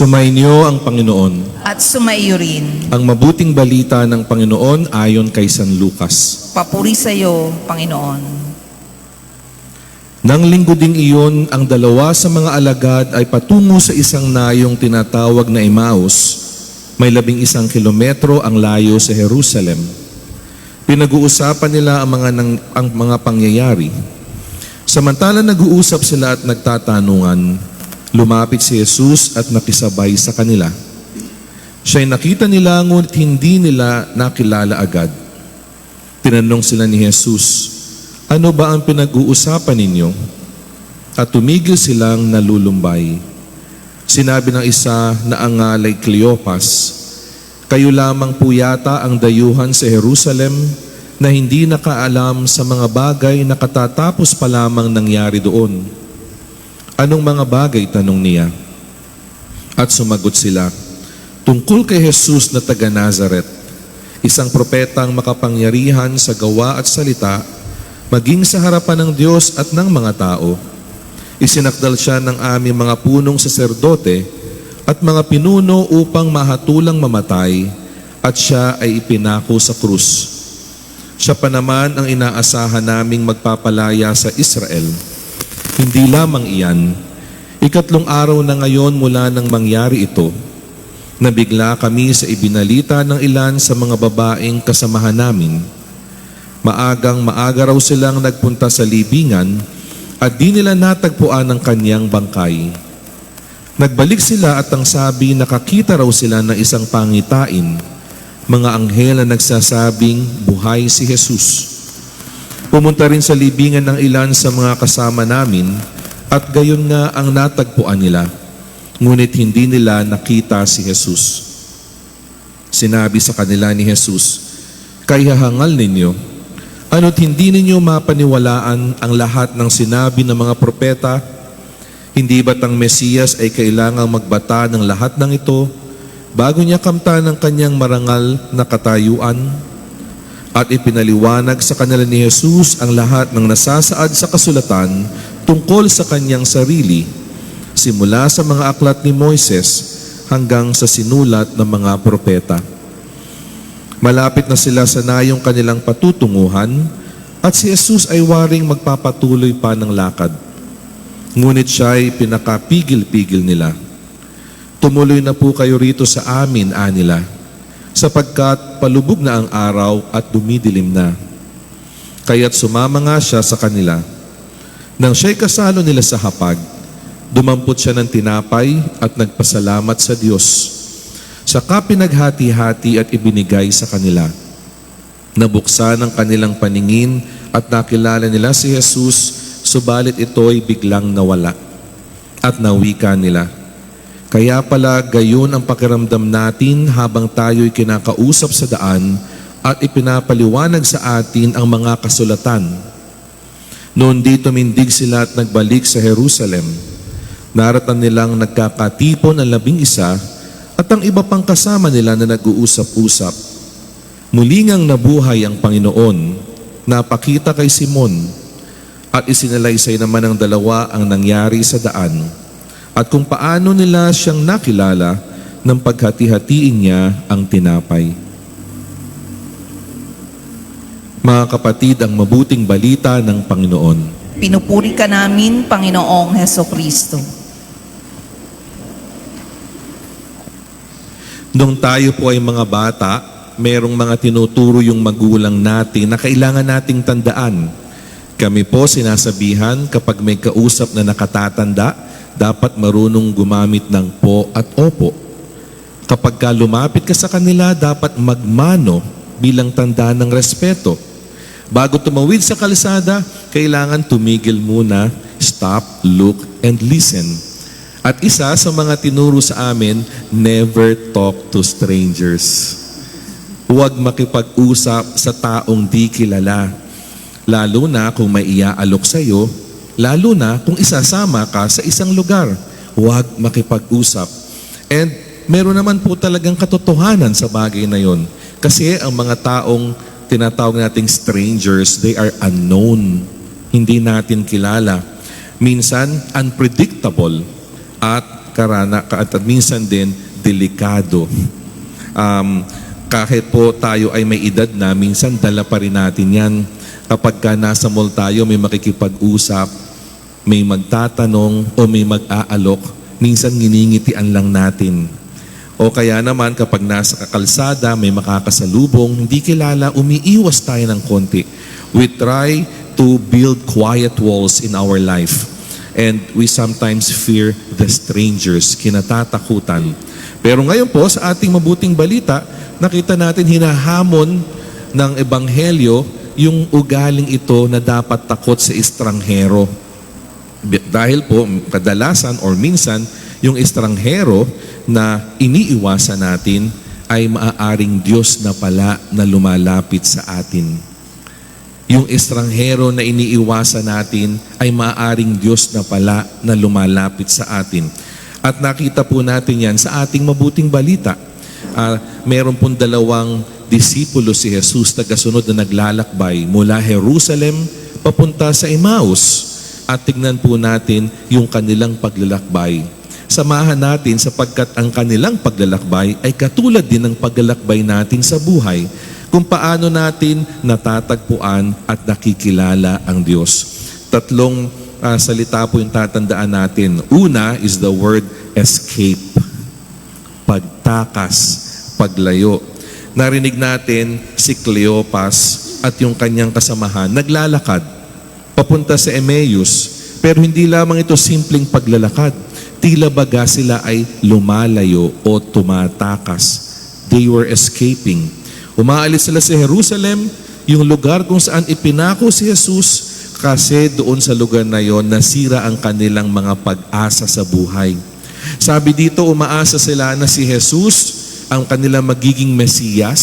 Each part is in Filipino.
Sumainyo ang Panginoon. At sumaiyo rin. Ang mabuting balita ng Panginoon ayon kay San Lucas. Papuri sa iyo, Panginoon. Nang linggo ding iyon, ang dalawa sa mga alagad ay patungo sa isang nayong tinatawag na Emmaus. May 11 kilometro ang layo sa Jerusalem. Pinag-uusapan nila ang mga pangyayari. Samantala nag-uusap sila at nagtatanungan, lumapit si Jesus at nakisabay sa kanila. Siya'y nakita nila ngunit hindi nila nakilala agad. Tinanong sila ni Jesus, "Ano ba ang pinag-uusapan ninyo?" At tumigil silang nalulumbay. Sinabi ng isa na angalay Cleopas, "Kayo lamang po yata ang dayuhan sa Jerusalem na hindi nakaalam sa mga bagay na katatapos pa lamang nangyari doon." "Anong mga bagay?" tanong niya. At sumagot sila, "Tungkol kay Jesus na taga Nazaret, isang propetang makapangyarihan sa gawa at salita, maging sa harapan ng Diyos at ng mga tao. Isinakdal siya ng aming mga punong saserdote at mga pinuno upang mahatulang mamatay, at siya ay ipinako sa krus. Siya pa naman ang inaasahan naming magpapalaya sa Israel. Hindi lamang iyan, 3 araw na ngayon mula nang mangyari ito, nabigla kami sa ibinalita ng ilan sa mga babaeng kasamahan namin. Maaga raw silang nagpunta sa libingan at di nila natagpuan ang kanyang bangkay. Nagbalik sila at ang sabi, nakakita raw sila ng isang pangitain, mga anghel na nagsasabing buhay si Jesus. Pumunta rin sa libingan ng ilan sa mga kasama namin at gayon nga ang natagpuan nila, ngunit hindi nila nakita si Jesus. Sinabi sa kanila ni Jesus, "Kaya hangal ninyo, ano't hindi ninyo mapaniwalaan ang lahat ng sinabi ng mga propeta? Hindi ba't ang Mesiyas ay kailangang magbata ng lahat ng ito bago niya kamtan ang kanyang marangal na katayuan?" At ipinaliwanag sa kanila ni Jesus ang lahat ng nasasaad sa kasulatan tungkol sa kanyang sarili, simula sa mga aklat ni Moises hanggang sa sinulat ng mga propeta. Malapit na sila sa nayong kanilang patutunguhan at si Jesus ay waring magpapatuloy pa ng lakad. Ngunit siya ay pinakapigil-pigil nila. "Tumuloy na po kayo rito sa amin," anila, "sapagkat palubog na ang araw at dumidilim na." Kaya't sumama nga siya sa kanila. Nang siya'y kasalo nila sa hapag, dumampot siya ng tinapay at nagpasalamat sa Diyos. Saka pinaghati-hati at ibinigay sa kanila. Nabuksan ang kanilang paningin at nakilala nila si Jesus, subalit ito'y biglang nawala. At nawika nila, "Kaya pala gayon ang pakiramdam natin habang tayo'y kinakausap sa daan at ipinapaliwanag sa atin ang mga kasulatan." Noon di tumindig sila at nagbalik sa Jerusalem. Naratan nilang nagkakatipon ang 11 at ang iba pang kasama nila na nag-uusap-usap. Muli ngang nabuhay ang Panginoon, napakita kay Simon, at isinalaysay naman ng dalawa ang nangyari sa daan at kung paano nila siyang nakilala nang paghati-hatiin niya ang tinapay. Mga kapatid, ang mabuting balita ng Panginoon. Pinupuri ka namin, Panginoong Hesukristo. Nung tayo po ay mga bata, merong mga tinuturo yung magulang natin na kailangan nating tandaan. Kami po sinasabihan kapag may kausap na nakatatanda, dapat marunong gumamit ng po at opo. Kapag lumapit ka sa kanila, dapat magmano bilang tanda ng respeto. Bago tumawid sa kalsada, kailangan tumigil muna, stop, look, and listen. At isa sa mga tinuro sa amin, never talk to strangers. Huwag makipag-usap sa taong di kilala, lalo na kung may iaalok sa iyo, lalo na kung isasama ka sa isang lugar. Huwag makipag-usap. And meron naman po talagang katotohanan sa bagay na yon. Kasi ang mga taong tinatawag nating strangers, they are unknown. Hindi natin kilala. Minsan, unpredictable. At at minsan din delikado. Kahit po tayo ay may edad na, minsan dala pa rin natin yan. Kapag ka nasa mall tayo, may makikipag-usap, may magtatanong o may mag-aalok, minsan nginingitian lang natin. O kaya naman kapag nasa kalsada, may makakasalubong, hindi kilala, umiiwas tayo ng konti. We try to build quiet walls in our life. And we sometimes fear the strangers, kinatatakutan. Pero ngayon po, sa ating mabuting balita, nakita natin hinahamon ng Ebanghelyo yung ugaling ito na dapat takot sa estranghero. Dahil po, kadalasan or minsan, yung estranghero na iniiwasan natin ay maaaring Diyos na pala na lumalapit sa atin. Yung estranghero na iniiwasan natin ay maaaring Diyos na pala na lumalapit sa atin. At nakita po natin yan sa ating mabuting balita. Meron pong dalawang disipulo si Jesus tagasunod na naglalakbay mula Jerusalem papunta sa Emmaus. At tignan po natin yung kanilang paglalakbay. Samahan natin sapagkat ang kanilang paglalakbay ay katulad din ng paglalakbay natin sa buhay kung paano natin natatagpuan at nakikilala ang Diyos. Tatlong salita po yung tatandaan natin. Una is the word escape. Pagtakas, paglayo. Narinig natin si Cleopas at yung kanyang kasamahan naglalakad papunta sa Emmaus. Pero hindi lamang ito simpleng paglalakad. Tila baga sila ay lumalayo o tumatakas. They were escaping. Umaalis sila sa Jerusalem, yung lugar kung saan ipinako si Jesus, kasi doon sa lugar na yon nasira ang kanilang mga pag-asa sa buhay. Sabi dito, umaasa sila na si Jesus ang kanilang magiging Mesiyas,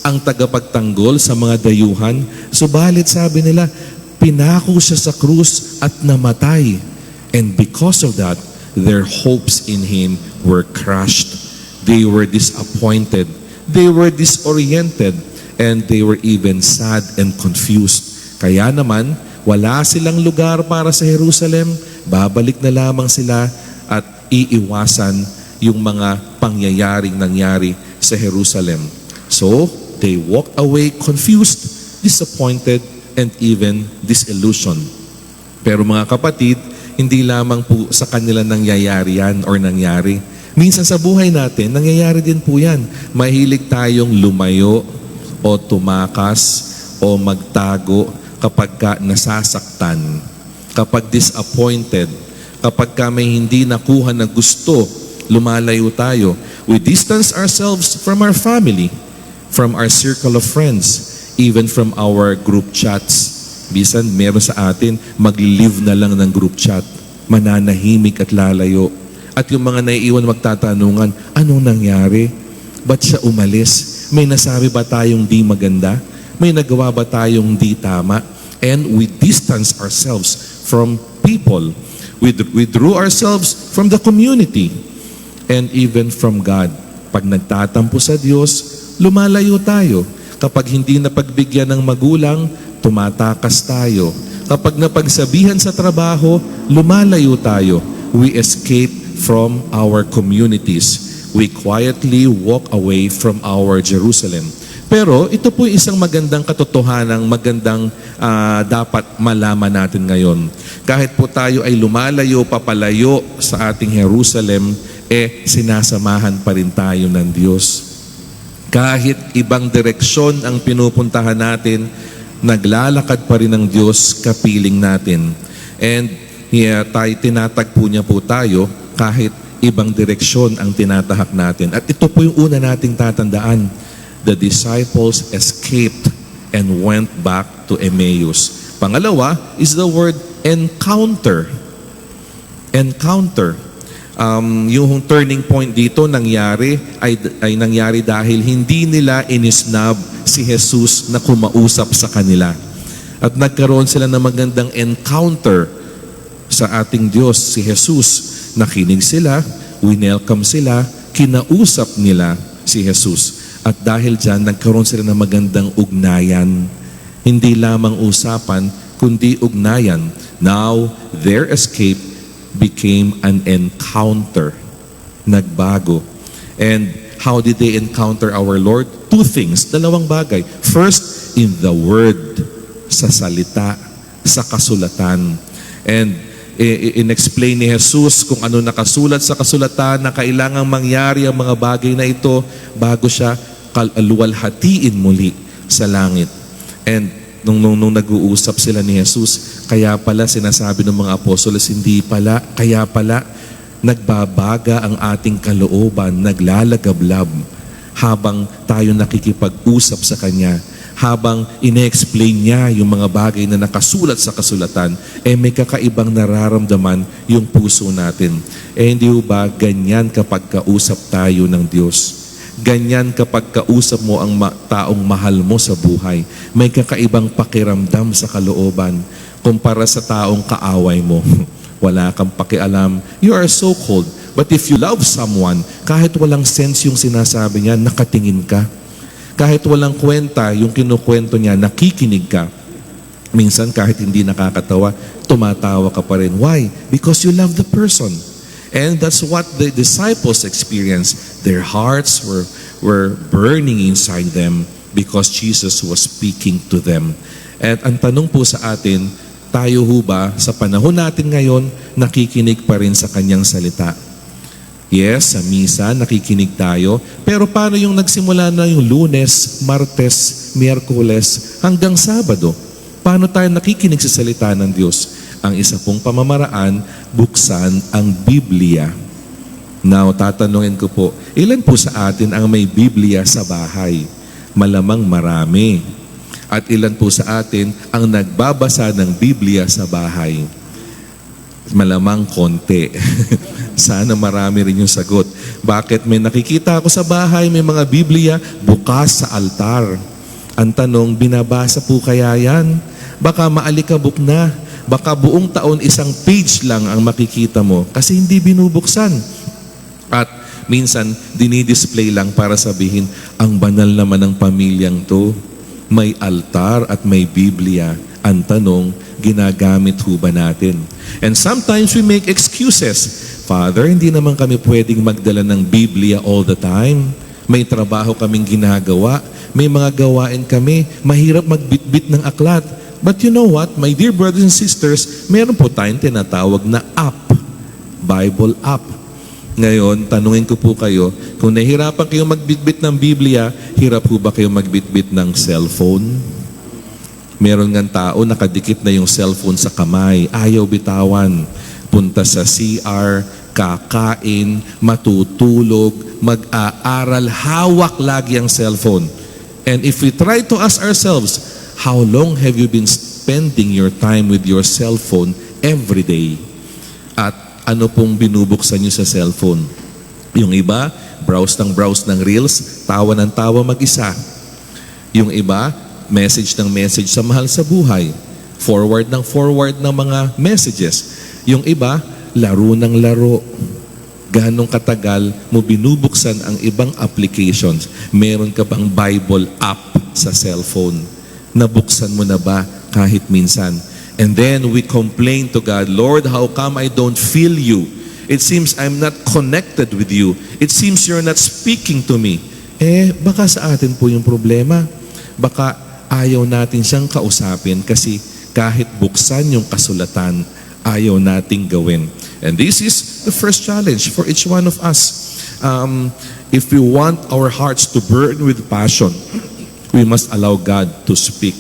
ang tagapagtanggol sa mga dayuhan. Subalit sabi nila, pinako siya sa krus at namatay. And because of that, their hopes in Him were crushed. They were disappointed. They were disoriented. And they were even sad and confused. Kaya naman, wala silang lugar para sa Jerusalem. Babalik na lamang sila at iiwasan yung mga pangyayaring nangyari sa Jerusalem. So, they walked away confused, disappointed, and even disillusioned. Pero mga kapatid, hindi lamang po sa kanila nangyayari yan or nangyari. Minsan sa buhay natin, nangyayari din po yan. Mahilig tayong lumayo o tumakas o magtago kapag ka nasasaktan, kapag disappointed, kapag ka may hindi nakuha na gusto, lumalayo tayo. We distance ourselves from our family, from our circle of friends, even from our group chats. Bisan meron sa atin, mag-live na lang ng group chat, mananahimik at lalayo. At yung mga naiiwan magtatanungan, anong nangyari? Ba't siya umalis? May nasabi ba tayong di maganda? May nagawa ba tayong di tama? And we distance ourselves from people. We withdrew ourselves from the community and even from God. Pag nagtatampo sa Diyos, lumalayo tayo. Kapag hindi napagbigyan ng magulang, tumatakas tayo. Kapag napagsabihan sa trabaho, lumalayo tayo. We escape from our communities. We quietly walk away from our Jerusalem. Pero ito po isang magandang katotohanan, magandang dapat malaman natin ngayon. Kahit po tayo ay lumalayo, papalayo sa ating Jerusalem, sinasamahan pa rin tayo ng Diyos. Kahit ibang direksyon ang pinupuntahan natin, naglalakad pa rin ng Diyos kapiling natin. And tinatagpo niya po tayo kahit ibang direksyon ang tinatahak natin. At ito po yung una nating tatandaan. The disciples escaped and went back to Emmaus. Pangalawa is the word encounter. Encounter. Yung turning point dito nangyari ay nangyari dahil hindi nila inisnab si Jesus na kumausap sa kanila. At nagkaroon sila ng magandang encounter sa ating Diyos, si Jesus. Nakinig sila, winelcome sila, kinausap nila si Jesus. At dahil dyan, nagkaroon sila ng magandang ugnayan. Hindi lamang usapan, kundi ugnayan. Now, their escape became an encounter. nagbago. And how did they encounter our Lord? Two things, dalawang bagay. First, in the Word, sa salita, sa kasulatan. And in-explain ni Jesus kung ano nakasulat sa kasulatan na kailangang mangyari ang mga bagay na ito bago siya luwalhatiin muli sa langit. And nung nag-uusap sila ni Jesus, kaya pala sinasabi ng mga apostolos, kaya pala nagbabaga ang ating kalooban, naglalagablab habang tayo nakikipag-usap sa Kanya, habang ine-explain niya yung mga bagay na nakasulat sa kasulatan, may kakaibang nararamdaman yung puso natin. Hindi ba ganyan kapag kausap tayo ng Diyos? Ganyan kapag kausap mo ang taong mahal mo sa buhay. May kakaibang pakiramdam sa kalooban kumpara sa taong kaaway mo. Wala kang pakialam. You are so cold. But if you love someone, kahit walang sense yung sinasabi niya, nakatingin ka. Kahit walang kwenta yung kinukwento niya, nakikinig ka. Minsan kahit hindi nakakatawa, tumatawa ka pa rin. Why? Because you love the person. And that's what the disciples experienced. Their hearts were burning inside them because Jesus was speaking to them. At ang tanong po sa atin, tayo ho ba sa panahon natin ngayon, nakikinig pa rin sa Kanyang salita? Yes, sa misa, nakikinig tayo. Pero paano yung nagsimula na yung Lunes, Martes, Miyerkules, hanggang Sabado? Paano tayo nakikinig sa salita ng Diyos? Ang isa pong pamamaraan, buksan ang Biblia. Now, tatanungin ko po, ilan po sa atin ang may Biblia sa bahay? Malamang marami. At ilan po sa atin ang nagbabasa ng Biblia sa bahay? Malamang konti. Sana marami rin yung sagot. Bakit? May nakikita ako sa bahay, may mga Biblia bukas sa altar. Ang tanong, binabasa po kaya yan? Baka maalikabok na. Baka buong taon isang page lang ang makikita mo kasi hindi binubuksan. At minsan, dinidisplay lang para sabihin, ang banal naman ng pamilyang to. May altar at may Biblia. Ang tanong, ginagamit ho ba natin? And sometimes we make excuses. Father, hindi naman kami pwedeng magdala ng Biblia all the time. May trabaho kaming ginagawa. May mga gawain kami. Mahirap magbitbit ng aklat. But you know what, my dear brothers and sisters, meron po tayong tinatawag na app, Bible app. Ngayon, tanungin ko po kayo, kung nahihirapan kayo magbitbit ng Biblia, hirap po ba kayo magbitbit ng cellphone? Meron ng tao, nakadikit na yung cellphone sa kamay, ayaw bitawan, punta sa CR, kakain, matutulog, mag-aaral, hawak lagi ang cellphone. And if we try to ask ourselves, how long have you been spending your time with your cell phone every day? At ano pong binubuksan nyo sa cellphone? Yung iba, browse ng reels, tawa ng tawa mag-isa. Yung iba, message ng message sa mahal sa buhay. Forward ng mga messages. Yung iba, laro ng laro. Ganong katagal mo binubuksan ang ibang applications? Meron ka bang Bible app sa cellphone? Nabuksan mo na ba kahit minsan? And then we complain to God, Lord, how come I don't feel you? It seems I'm not connected with you. It seems you're not speaking to me. Baka sa atin po yung problema. Baka ayaw natin siyang kausapin kasi kahit buksan yung kasulatan, ayaw nating gawin. And this is the first challenge for each one of us. If we want our hearts to burn with passion, we must allow God to speak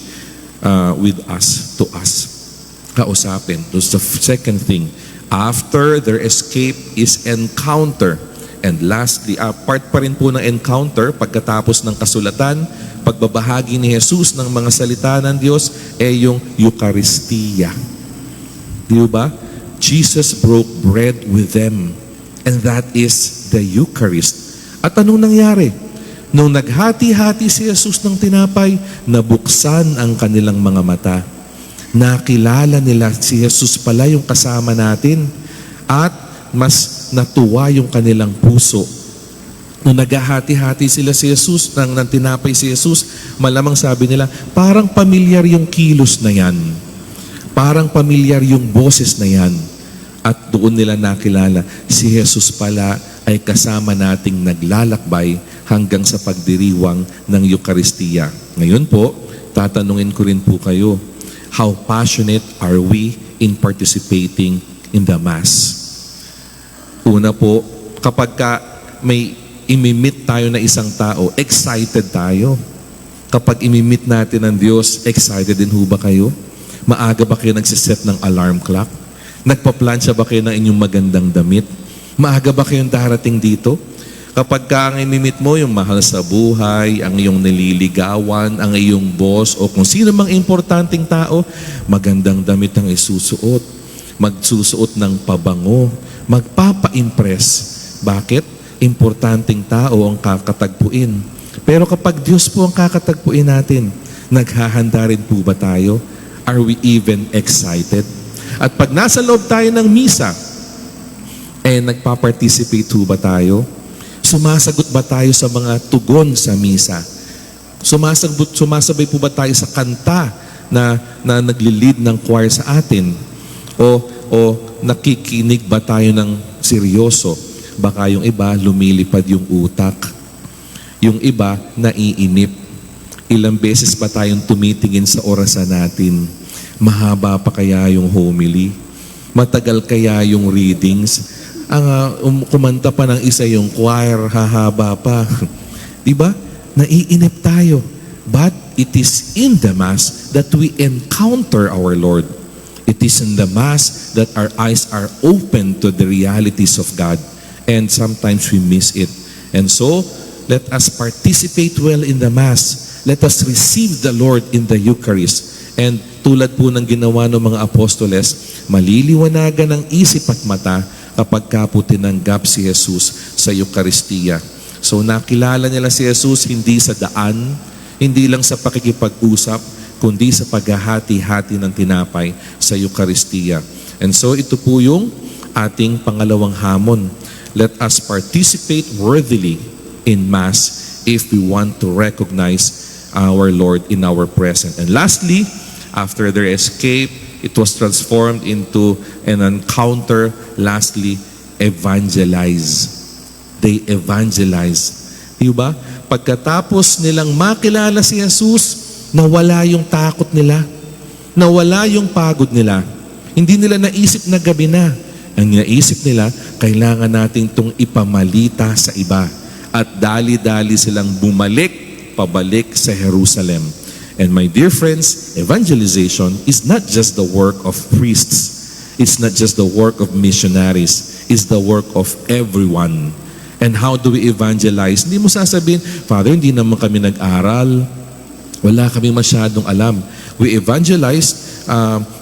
with us, to us. Kausapin. That's the second thing. After their escape is encounter. And lastly, part pa rin po ng encounter, pagkatapos ng kasulatan, pagbabahagi ni Jesus ng mga salita ng Diyos, yung Eucharistia. Di ba? Jesus broke bread with them. And that is the Eucharist. At anong nangyari? Nung naghati-hati si Jesus ng tinapay, nabuksan ang kanilang mga mata. Nakilala nila si Jesus pala yung kasama natin at mas natuwa yung kanilang puso. Nung naghahati-hati sila si Jesus, ng tinapay si Jesus, malamang sabi nila, parang pamilyar yung kilos na yan. Parang pamilyar yung boses na yan. At doon nila nakilala, si Jesus pala ay kasama nating naglalakbay hanggang sa pagdiriwang ng Eucharistia. Ngayon po, tatanungin ko rin po kayo, how passionate are we in participating in the Mass? Una po, kapag may imimit tayo na isang tao, excited tayo. Kapag imimit natin ang Diyos, excited din ho ba kayo? Maaga ba kayo nagsiset ng alarm clock? Nagpaplansya ba kayo ng inyong magandang damit? Maaga ba kayong darating dito? Kapag ang imimit mo yung mahal sa buhay, ang iyong nililigawan, ang iyong boss, o kung sino mang importanteng tao, magandang damit ang isusuot. Magsusuot ng pabango. Magpapa-impress. Bakit? Importanteng tao ang kakatagpuin. Pero kapag Diyos po ang kakatagpuin natin, naghahanda rin po ba tayo? Are we even excited? At pag nasa loob tayo ng misa, nagpa-participate po ba tayo? Sumasagot ba tayo sa mga tugon sa misa? Sumasabay po ba tayo sa kanta na nagli-lead ng choir sa atin? O nakikinig ba tayo ng seryoso? Baka yung iba lumilipad yung utak. Yung iba naiinip. Ilang beses ba tayong tumitingin sa orasan natin? Mahaba pa kaya yung homily? Matagal kaya yung readings? Kumanta pa ng isa yung choir, hahaba pa. Diba? Naiinip tayo. But it is in the Mass that we encounter our Lord. It is in the Mass that our eyes are open to the realities of God. And sometimes we miss it. And so, let us participate well in the Mass. Let us receive the Lord in the Eucharist. And tulad po ng ginawa ng mga apostoles, maliliwanagan ang isip at mata kapag po tinanggap si Jesus sa Eucharistia. So nakilala nila si Jesus hindi sa daan, hindi lang sa pakikipag-usap, kundi sa paghahati-hati ng tinapay sa Eucharistia. And so ito po yung ating pangalawang hamon. Let us participate worthily in Mass if we want to recognize our Lord in our present. And lastly, after their escape, it was transformed into an encounter. Lastly, evangelize. They evangelize. Diba? Pagkatapos nilang makilala si Jesus, nawala yung takot nila. Nawala yung pagod nila. Hindi nila naisip na gabi na. Ang naisip nila, kailangan natin itong ipamalita sa iba. At dali-dali silang pabalik sa Jerusalem. And my dear friends, evangelization is not just the work of priests. It's not just the work of missionaries. It's the work of everyone. And how do we evangelize? Hindi mo sasabihin, Father, hindi naman kami nag-aral. Wala kami masyadong alam. We evangelize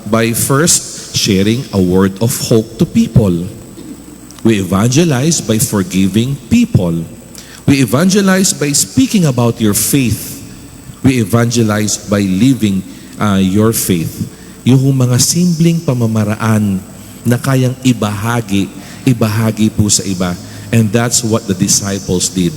by first sharing a word of hope to people. We evangelize by forgiving people. We evangelize by speaking about your faith. We evangelize by living your faith. Yung mga simpleng pamamaraan na kayang ibahagi po sa iba. And that's what the disciples did.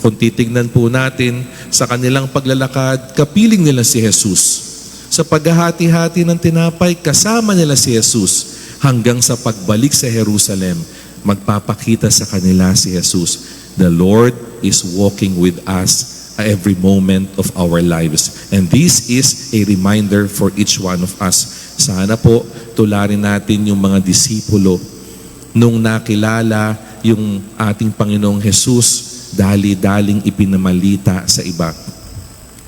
Kung titignan po natin sa kanilang paglalakad, kapiling nila si Jesus. Sa paghahati-hati ng tinapay, kasama nila si Jesus hanggang sa pagbalik sa Jerusalem, magpapakita sa kanila si Jesus. The Lord is walking with us every moment of our lives. And this is a reminder for each one of us. Sana po tularin natin yung mga disipulo nung nakilala yung ating Panginoong Jesus, dali-daling ipinamalita sa iba.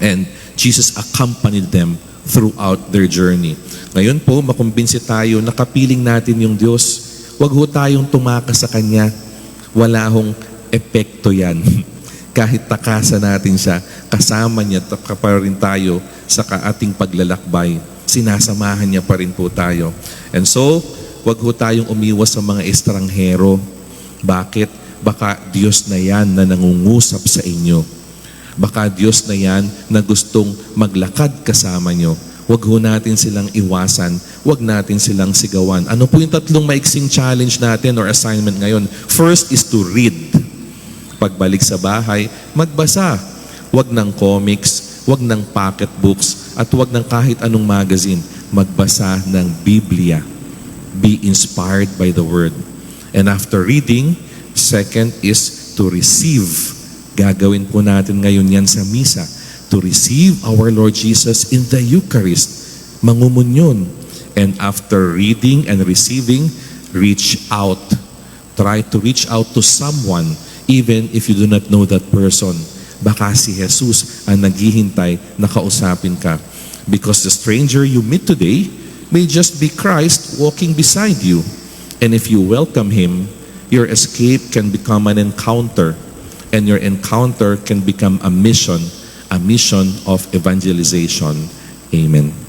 And Jesus accompanied them throughout their journey. Ngayon po, makumbinsi tayo, nakapiling natin yung Diyos. Huwag ho tayong tumakas sa Kanya. Wala hong epekto yan. Kahit takasan natin siya, kasama niya pa rin tayo sa ating paglalakbay. Sinasamahan niya pa rin po tayo. And so, wag ho tayong umiwas sa mga estranghero. Bakit? Baka Diyos na yan na nangungusap sa inyo. Baka Diyos na yan na gustong maglakad kasama nyo. Wag ho natin silang iwasan. Wag natin silang sigawan. Ano po yung tatlong maiksing challenge natin or assignment ngayon? First is to read. Pagbalik sa bahay, magbasa. Wag ng comics, wag ng pocketbooks, at wag ng kahit anong magazine. Magbasa ng Biblia. Be inspired by the Word. And after reading, Second is to receive. Gagawin po natin ngayon yan sa misa. To receive our Lord Jesus in the Eucharist. Mangumunyon. And after reading and receiving, reach out. Try to reach out to someone even if you do not know that person. Baka si Jesus ang naghihintay na kausapin ka. Because the stranger you meet today may just be Christ walking beside you. And if you welcome Him, your escape can become an encounter. And your encounter can become a mission of evangelization. Amen.